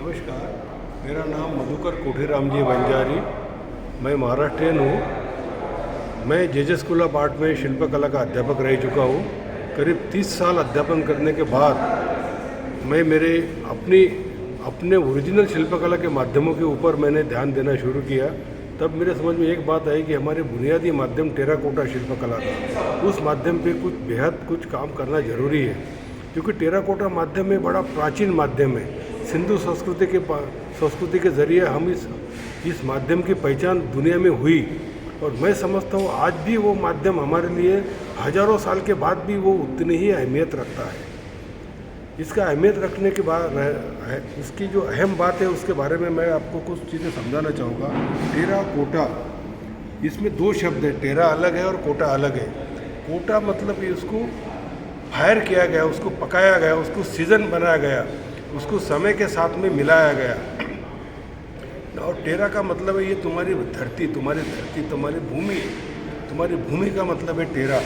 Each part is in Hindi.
नमस्कार, मेरा नाम मधुकर कोठीराम जी बंजारी। मैं महाराष्ट्रियन हूँ। मैं जे स्कूल ऑफ आर्ट में शिल्पकला का अध्यापक रह चुका हूँ। करीब 30 साल अध्यापन करने के बाद मैं अपने ओरिजिनल शिल्पकला के माध्यमों के ऊपर मैंने ध्यान देना शुरू किया। तब मेरे समझ में एक बात आई कि हमारे बुनियादी माध्यम टेराकोटा शिल्पकला था, उस माध्यम पे कुछ काम करना जरूरी है, क्योंकि टेराकोटा माध्यम में बड़ा प्राचीन माध्यम है। सिंधु संस्कृति के जरिए हम इस माध्यम की पहचान दुनिया में हुई, और मैं समझता हूँ आज भी वो माध्यम हमारे लिए हजारों साल के बाद भी वो उतनी ही अहमियत रखता है। इसका अहमियत रखने के बाद इसकी जो अहम बात है उसके बारे में मैं आपको कुछ चीज़ें समझाना चाहूँगा। टेराकोटा, इसमें दो शब्द है, टेरा अलग है और कोटा अलग है। कोटा मतलब ये उसको फायर किया गया, उसको पकाया गया, उसको सीजन बनाया गया, उसको समय के साथ में मिलाया गया। और टेरा का मतलब है ये तुम्हारी धरती, तुम्हारी भूमि का मतलब है टेरा।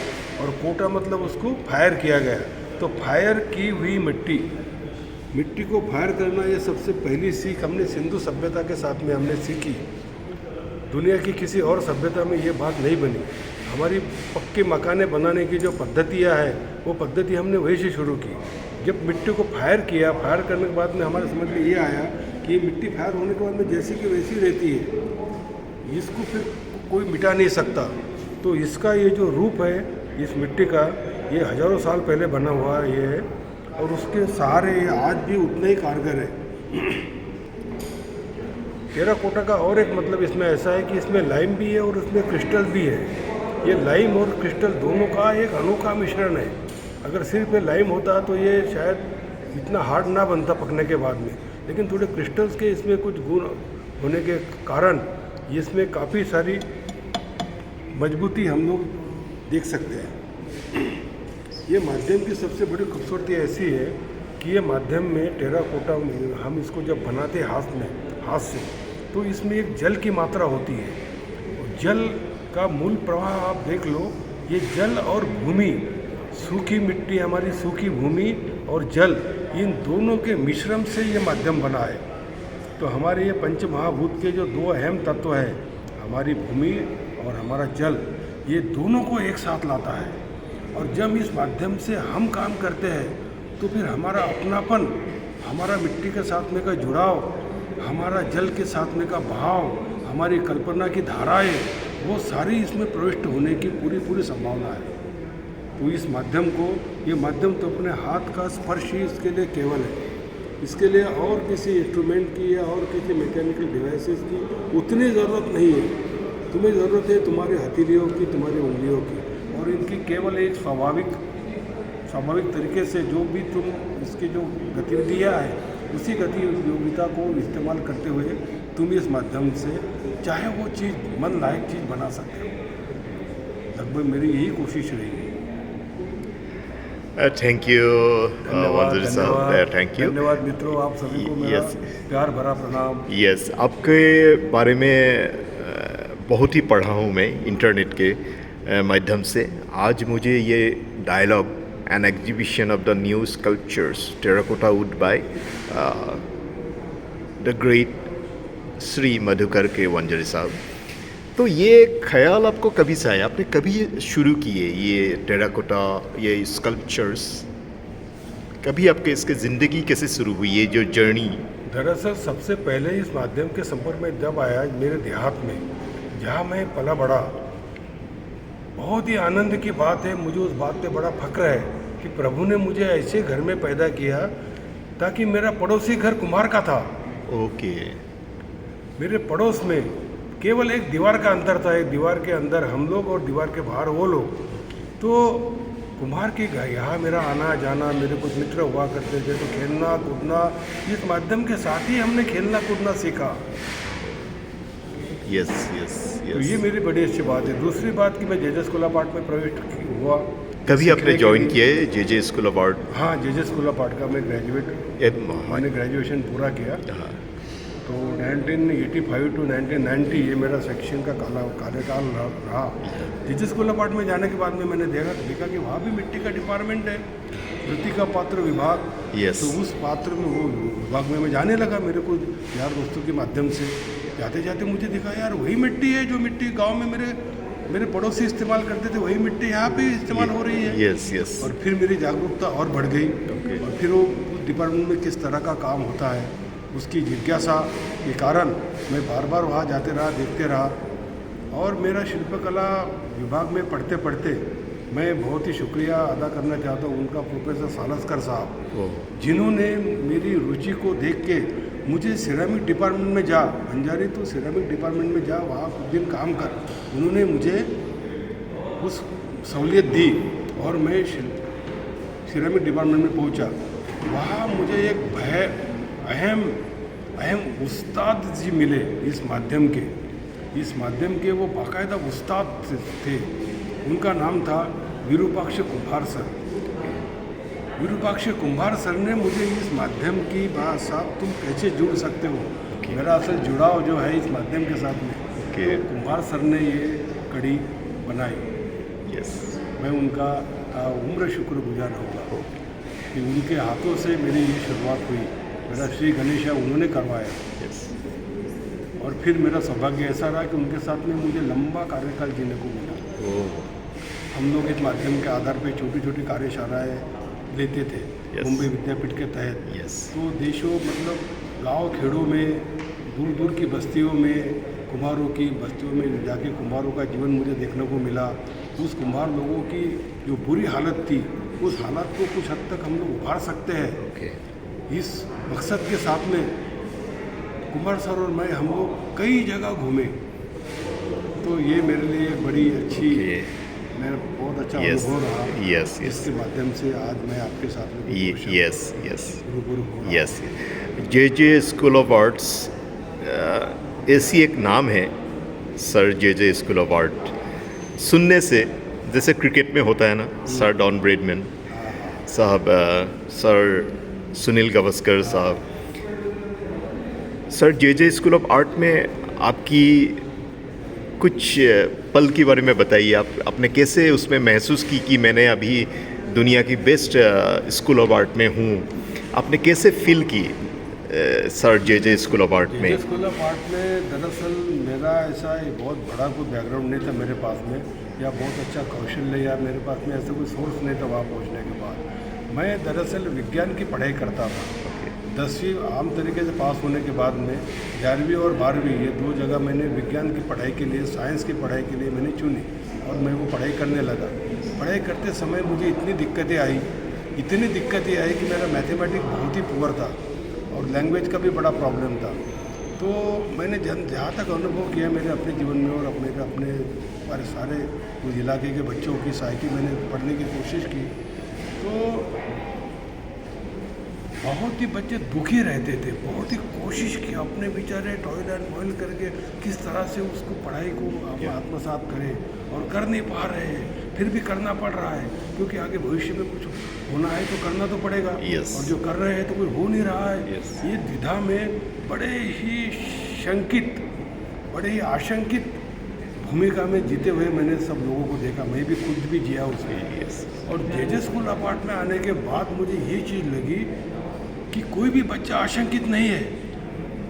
और कोटा मतलब उसको फायर किया गया। तो फायर की हुई मिट्टी को फायर करना, ये सबसे पहली सीख हमने सिंधु सभ्यता के साथ में हमने सीखी। दुनिया की किसी और सभ्यता में ये बात नहीं बनी। हमारी पक्के मकाने बनाने की जो पद्धतियाँ हैं, वो पद्धति हमने वहीं से शुरू की। जब मिट्टी को फायर किया, फायर करने के बाद में हमारे समझ में ये आया कि ये मिट्टी फायर होने के बाद में जैसी की वैसी रहती है, इसको फिर कोई मिटा नहीं सकता। तो इसका ये जो रूप है इस मिट्टी का, ये हजारों साल पहले बना हुआ ये है, और उसके सहारे आज भी उतना ही कारगर है। टेराकोटा का और एक मतलब इसमें ऐसा है कि इसमें लाइम भी है और उसमें क्रिस्टल भी है। ये लाइम और क्रिस्टल दोनों का एक अनोखा मिश्रण है। अगर सिर्फ ये लाइम होता तो ये शायद इतना हार्ड ना बनता पकने के बाद में, लेकिन थोड़े क्रिस्टल्स के इसमें कुछ गुण होने के कारण इसमें काफ़ी सारी मजबूती हम लोग देख सकते हैं। ये माध्यम की सबसे बड़ी खूबसूरती ऐसी है कि ये माध्यम में टेराकोटा में हम इसको जब बनाते हाथ से, तो इसमें एक जल की मात्रा होती है। जल का मूल प्रवाह आप देख लो, ये जल और भूमि, सूखी मिट्टी, हमारी सूखी भूमि और जल, इन दोनों के मिश्रण से ये माध्यम बना है। तो हमारे ये पंच महाभूत के जो दो अहम तत्व हैं, हमारी भूमि और हमारा जल, ये दोनों को एक साथ लाता है। और जब इस माध्यम से हम काम करते हैं तो फिर हमारा अपनापन, हमारा मिट्टी के साथ में का जुड़ाव, हमारा जल के साथ में का भाव, हमारी कल्पना की धाराएं, वो सारी इसमें प्रविष्ट होने की पूरी संभावना है। तो इस माध्यम को, ये माध्यम तो अपने हाथ का स्पर्श ही इसके लिए केवल है। इसके लिए और किसी इंस्ट्रूमेंट की या और किसी मैकेनिकल डिवाइसेस की उतनी ज़रूरत नहीं है। तुम्हें ज़रूरत है तुम्हारे हथेलियों की, तुम्हारी उंगलियों की, और इनकी केवल एक स्वाभाविक तरीके से जो भी तुम इसकी जो गतिविधियाँ हैं, उसी गतियोगिता को इस्तेमाल करते हुए तुम इस माध्यम से चाहे वो चीज़ मन लायक चीज़ बना सकते हो। लगभग मेरी यही कोशिश रहेगी। थैंक यू मंजूर साहब, थैंक यू। धन्यवाद मित्रों, आप सभी को मेरा प्यार भरा प्रणाम। यस, आपके बारे में बहुत ही पढ़ा हूँ मैं इंटरनेट के माध्यम से। आज मुझे ये dialogue, an exhibition of the new sculptures terracotta wood by the great Shri Madhukar K Vanjari साहब, तो ये ख्याल आपको कभी से आया? आपने कभी शुरू किए ये टेराकोटा, ये स्कल्पचर्स? कभी आपके इसके ज़िंदगी कैसे शुरू हुई, ये जो जर्नी? दरअसल सबसे पहले इस माध्यम के संपर्क में जब आया मेरे देहात में, जहाँ मैं पला बड़ा, बहुत ही आनंद की बात है। मुझे उस बात पे बड़ा फक्र है कि प्रभु ने मुझे ऐसे घर में पैदा किया ताकि मेरा पड़ोसी घर कुम्हार का था। ओके। मेरे पड़ोस में केवल एक दीवार का अंतर था, एक दीवार के अंदर हम लोग और दीवार के बाहर वो लोग। तो कुम्हार के यहाँ मेरा आना जाना, मेरे कुछ मित्र हुआ करते थे, तो खेलना कूदना, इस माध्यम के साथ ही हमने खेलना कूदना सीखा। यस। तो ये मेरी बड़ी अच्छी बात है। दूसरी बात कि मैं जे स्कूल ऑफ आर्ट में प्रवेश हुआ। कभी आपने ज्वाइन किया है जे स्कूल ऑफ आर्ट? हाँ, जे स्कूल ऑफ आर्ट का मैं मैंने ग्रेजुएशन पूरा किया। तो 1985 टू 1990 ये मेरा सेक्शन का कार्यकाल रहा। जे स्कूल ऑफ आर्ट में जाने के बाद में मैंने देखा कि वहाँ भी मिट्टी का डिपार्टमेंट है। कृतिका पात्र विभाग, Yes. तो उस पात्र में वो विभाग में मैं जाने लगा। मेरे को यार दोस्तों के माध्यम से जाते जाते मुझे दिखा यार वही मिट्टी है जो मिट्टी गांव में मेरे पड़ोसी इस्तेमाल करते थे, वही मिट्टी यहाँ पे इस्तेमाल हो रही है। Yes, yes. और फिर मेरी जागरूकता और बढ़ गई। Okay. और फिर वो डिपार्टमेंट में किस तरह का काम होता है उसकी जिज्ञासा के कारण मैं बार बार वहाँ जाते रहा, देखते रहा। और मेरा शिल्पकला विभाग में पढ़ते पढ़ते मैं बहुत ही शुक्रिया अदा करना चाहता हूँ उनका, प्रोफेसर सालस्कर साहब, Oh. जिन्होंने मेरी रुचि को देख के मुझे सिरेमिक डिपार्टमेंट में जा, बंजारी तो सिरेमिक डिपार्टमेंट में जा, वहाँ कुछ दिन काम कर, उन्होंने मुझे उस सहूलियत दी और मैं सिरेमिक डिपार्टमेंट में पहुँचा। वहाँ मुझे एक अहम उस्ताद जी मिले इस माध्यम के वो बाकायदा उस्ताद थे। उनका नाम था विरूपाक्ष कुम्भार सर। विरूपाक्ष कुम्भार सर ने मुझे इस माध्यम की बात, साहब तुम कैसे जुड़ सकते हो, मेरा असल जुड़ाव जो है इस माध्यम के साथ में, Okay. तो कुम्भार सर ने ये कड़ी बनाई। Yes. मैं उनका उम्र शुक्रगुजार होगा कि उनके हाथों से मेरी ये शुरुआत हुई। मेरा श्री गणेश उन्होंने करवाया। Yes. और फिर मेरा सौभाग्य ऐसा रहा कि उनके साथ में मुझे लंबा कार्यकाल जीने को मिला। Oh. हम लोग इस माध्यम के आधार पर छोटी छोटी कार्यशालाएँ लेते थे। Yes. मुंबई विद्यापीठ के तहत। Yes. तो देशों मतलब गांव खेड़ों में, दूर दूर की बस्तियों में, कुम्हारों की बस्तियों में जाके कुम्हारों का जीवन मुझे देखने को मिला। उस कुम्हार लोगों की जो बुरी हालत थी, उस हालत को कुछ हद तक हम लोग उभार सकते हैं। Okay. इस मकसद के साथ में कुमार सर और मैं हम लोग कई जगह घूमे। तो ये मेरे लिए एक बड़ी अच्छी Okay. मेरा बहुत अच्छा Yes. अनुभव रहा। Yes. Yes. इसके माध्यम से आज मैं आपके साथ में Yes. Yes. रूबरू हो रहा हूँ। Yes J school of arts ऐसी एक नाम है sir, J school of art सुनने से जैसे क्रिकेट में होता है ना, सर डॉन ब्रेडमैन साहब, सर सुनील गावस्कर साहब, sir J school of art में आपकी कुछ पल के बारे में बताइए। आपने कैसे उसमें महसूस की कि मैंने अभी दुनिया की बेस्ट स्कूल ऑफ आर्ट में हूँ, आपने कैसे फील की sir J school of art में? स्कूल ऑफ आर्ट में दरअसल मेरा ऐसा बहुत बड़ा कोई बैकग्राउंड नहीं था मेरे पास में, या बहुत अच्छा कौशल्य, या मेरे पास में ऐसा कोई सोर्स नहीं था। वहाँ पहुँचने के बाद मैं दरअसल विज्ञान की पढ़ाई करता था। 10वीं आम तरीके से पास होने के बाद में 11वीं और 12वीं ये दो जगह मैंने विज्ञान की पढ़ाई के लिए, साइंस की पढ़ाई के लिए मैंने चुनी और मैं वो पढ़ाई करने लगा। पढ़ाई करते समय मुझे इतनी दिक्कतें आई कि मेरा मैथमेटिक्स बहुत ही पुअर था और लैंग्वेज का भी बड़ा प्रॉब्लम था। तो मैंने जहाँ तक अनुभव किया मेरे अपने जीवन में और अपने सारे उस इलाके के बच्चों की सहायता मैंने पढ़ने की कोशिश की, तो बहुत ही बच्चे दुखी रहते थे। बहुत ही कोशिश की अपने बेचारे टॉयल एंड बॉयल करके किस तरह से उसको पढ़ाई को आत्मसात करें और कर नहीं पा रहे हैं, फिर भी करना पड़ रहा है क्योंकि आगे भविष्य में कुछ होना है तो करना तो पड़ेगा। Yes. और जो कर रहे हैं तो कुछ हो नहीं रहा है। Yes. ये द्विधा में बड़े ही आशंकित भूमिका में जीते हुए मैंने सब लोगों को देखा, मैं भी खुद भी जिया उसमें। Yes. और जे स्कूल अपार्ट में आने के बाद मुझे ये चीज़ लगी कि कोई भी बच्चा आशंकित नहीं है।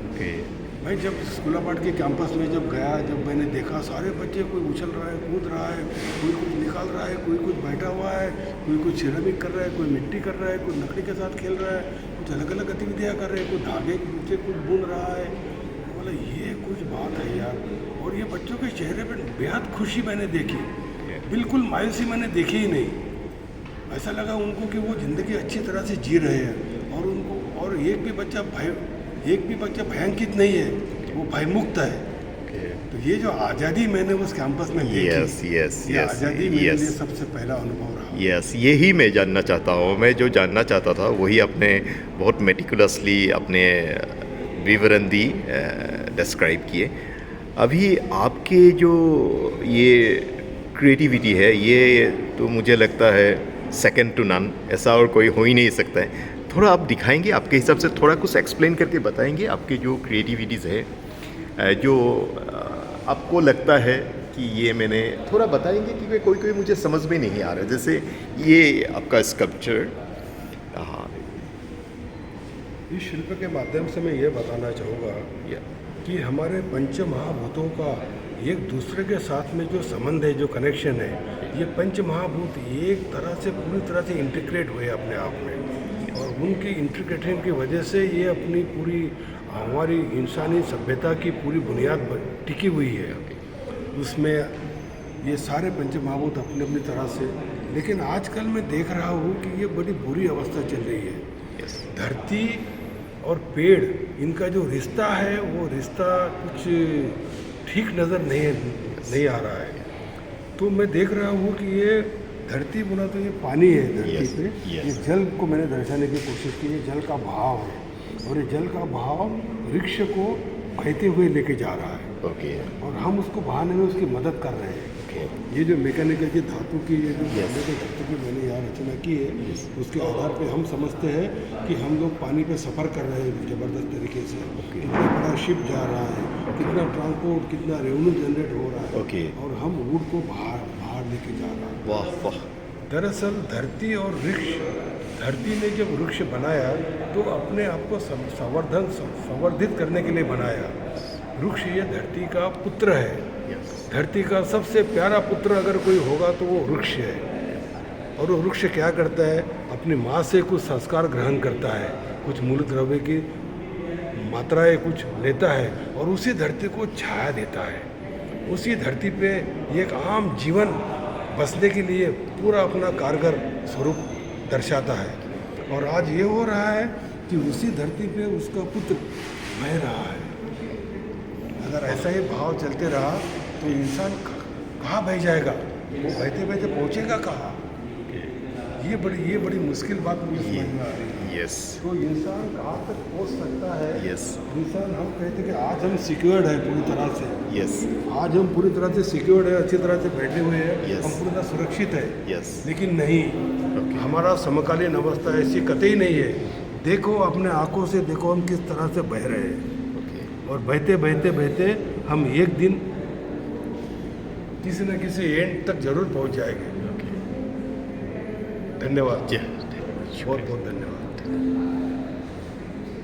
Okay. मैं जब स्कूल अपार्ट के कैंपस में जब गया, जब मैंने देखा सारे बच्चे, कोई उछल रहा है, कूद रहा है, कोई कुछ निकाल रहा है, कोई कुछ बैठा हुआ है, कोई कुछ सिरेमिक कर रहा है, कोई मिट्टी कर रहा है, कोई लकड़ी के साथ खेल रहा है, कुछ अलग अलग गतिविधियाँ कर रहे हैं, कोई धागे के नीचे कुछ बुन रहा है। बोला ये कुछ बात है यार। और ये बच्चों के चेहरे पर बेहद खुशी मैंने देखी, बिल्कुल मायूसी मैंने देखी ही नहीं। ऐसा लगा उनको कि वो ज़िंदगी अच्छी तरह से जी रहे हैं और उनको, और एक भी बच्चा भयंकित नहीं है, वो भयमुक्त है। तो ये जो आज़ादी मैंने उस कैंपस में देखी, ये आज़ादी मेरे लिए सबसे पहला अनुभव रहा। यस, यही मैं जानना चाहता हूँ। मैं जो जानना चाहता था वही आपने बहुत मेटिकुलसली अपने विवरण दी, डिस्क्राइब किए। अभी आपके जो ये क्रिएटिविटी है, ये तो मुझे लगता है सेकंड टू नन, ऐसा और कोई हो ही नहीं सकता है। थोड़ा आप दिखाएंगे, आपके हिसाब से थोड़ा कुछ एक्सप्लेन करके बताएंगे आपके जो क्रिएटिविटीज़ है, जो आपको लगता है कि ये मैंने थोड़ा बताएंगे, क्योंकि कोई मुझे समझ में नहीं आ रहा है। जैसे ये आपका स्कल्पचर, इस शिल्प के माध्यम से मैं ये बताना चाहूँगा या कि हमारे पंच महाभूतों का एक दूसरे के साथ में जो संबंध है, जो कनेक्शन है, ये पंच महाभूत एक तरह से पूरी तरह से इंटीग्रेट हुए अपने आप में, और उनकी इंटीग्रेशन की वजह से ये अपनी पूरी हमारी इंसानी सभ्यता की पूरी बुनियाद टिकी हुई है। उसमें ये सारे पंच महाभूत अपनी अपनी तरह से, लेकिन आजकल मैं देख रहा हूँ कि ये बड़ी बुरी अवस्था चल रही है। यस धरती और पेड़, इनका जो रिश्ता है वो रिश्ता कुछ ठीक नज़र नहीं आ रहा है। तो मैं देख रहा हूँ कि ये धरती बोला तो ये पानी है धरती Yes, पे, yes. ये जल को मैंने दर्शाने की कोशिश की, ये जल का बहाव है, और ये जल का बहाव वृक्ष को बहते हुए लेके जा रहा है, ओके और हम उसको बहाने में उसकी मदद कर रहे हैं। ओके ये जो मैकेनिकल की धातु की ये जो Yes. मैकेनिकल धातु की मैंने यहाँ रचना की है, उसके आधार पे हम समझते हैं कि हम लोग पानी पे सफ़र कर रहे हैं ज़बरदस्त तरीके से। कितना बड़ा शिप जा रहा है, कितना ट्रांसपोर्ट, कितना रेवेन्यू जनरेट हो रहा है, ओके और हम वुड को बाहर लेके जा रहा है। वाह वाह दरअसल धरती और वृक्ष, धरती ने जब वृक्ष बनाया तो अपने आप को संवर्धित करने के लिए बनाया। वृक्ष ये धरती का पुत्र है, यस धरती का सबसे प्यारा पुत्र अगर कोई होगा तो वो वृक्ष है। और वो वृक्ष क्या करता है, अपनी माँ से कुछ संस्कार ग्रहण करता है, कुछ मूल द्रव्य की मात्राएं कुछ लेता है, और उसी धरती को छाया देता है। उसी धरती पे एक आम जीवन बसने के लिए पूरा अपना कारगर स्वरूप दर्शाता है। और आज ये हो रहा है कि उसी धरती पे उसका पुत्र बह रहा है। अगर ऐसा ही भाव चलते रहा तो इंसान कहाँ बह जाएगा, वो बहते बहते पहुँचेगा कहाँ? ये बड़ी मुश्किल बात मुझे समझ में आ रही है। यस तो इंसान कहाँ तक पहुँच सकता है? यस इंसान, हम कहते हैं कि आज हम सिक्योर्ड है पूरी तरह से, यस आज हम पूरी तरह से सिक्योर्ड है, अच्छी तरह से बैठे हुए हैं, Yes. हम पूरी तरह सुरक्षित है। यस लेकिन नहीं, ओके हमारा समकालीन अवस्था ऐसी कतई नहीं है। देखो, अपने आंखों से देखो हम किस तरह से बह रहे हैं, ओके और बहते बहते बहते हम एक दिन किसी न किसी एंड तक जरूर पहुंच जाएंगे। धन्यवाद, जी बहुत बहुत धन्यवाद।